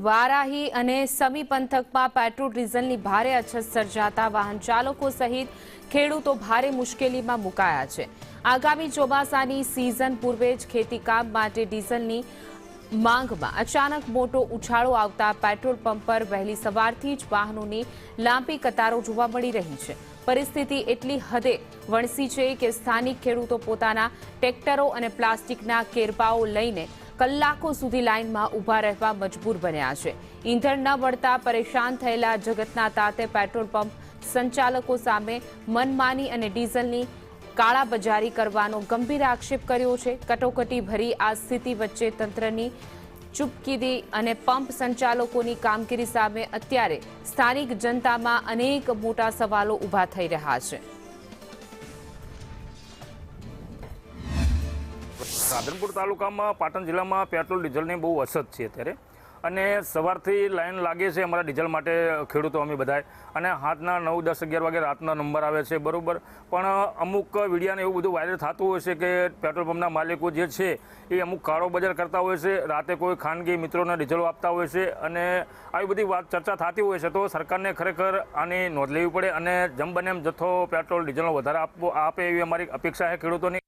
વારાહી અને સમી પંથકમાં પેટ્રોલ ડીઝલની ભારે અછત સર્જાતા વાહન ચાલકો સહિત ખેડૂતો ભારે મુશ્કેલીમાં મુકાયા છે। આગામી ચોમાસાની સિઝન પૂર્વે જ ખેતીકામ માટે ડીઝલની માંગમાં અચાનક મોટો ઉછાળો આવતા પેટ્રોલ પંપ પર વહેલી સવારથી જ વાહનોની લાંબી કતારો જોવા મળી રહી છે। પરિસ્થિતિ એટલી હદે વણસી છે કે સ્થાનિક ખેડૂતો પોતાના ટ્રેક્ટરો અને પ્લાસ્ટિકના કેરબાઓ લઈને કલાકો સુધી લાઇનમાં ઊભા રહેવા મજબૂર બન્યા છે। ઈંધણ ન મળતા પરેશાન થયેલા જગતના તાતે પેટ્રોલ પંપ સંચાલકો સામે મનમાની અને ડીઝલની કાળાબજારી કરવાનો ગંભીર આક્ષેપ કર્યો છે। કટોકટી ભરી આ સ્થિતિ વચ્ચે તંત્રની ચૂપકીદી અને પંપ સંચાલકોની કામગીરી સામે અત્યારે સ્થાનિક જનતામાં અનેક મોટા સવાલો ઊભા થઈ રહ્યા છે। રાધનપુર તાલુકામાં પાટણ જિલ્લામાં પેટ્રોલ ડીઝલની બહુ અછત છે અત્યારે અને સવારથી લાઈન લાગે છે અમારા ડીઝલ માટે ખેડૂતો અમે બધાય અને રાતના 9, 10, 11 વાગે રાતના નંબર આવે છે બરાબર। પણ અમુક વિડીયાને એવું બધું વાયરલ થતું હોય છે કે પેટ્રોલ પંપના માલિકો જે છે એ અમુક કાળો બજાર કરતા હોય છે, રાતે કોઈ ખાનગી મિત્રોને ડીઝલો આપતા હોય છે અને આવી બધી વાત ચર્ચા થતી હોય છે। તો સરકારને ખરેખર આની નોંધ લેવી પડે અને જેમ બને એમ જથ્થો પેટ્રોલ ડીઝલનો વધારે આપે એવી અમારી અપેક્ષા છે ખેડૂતોની।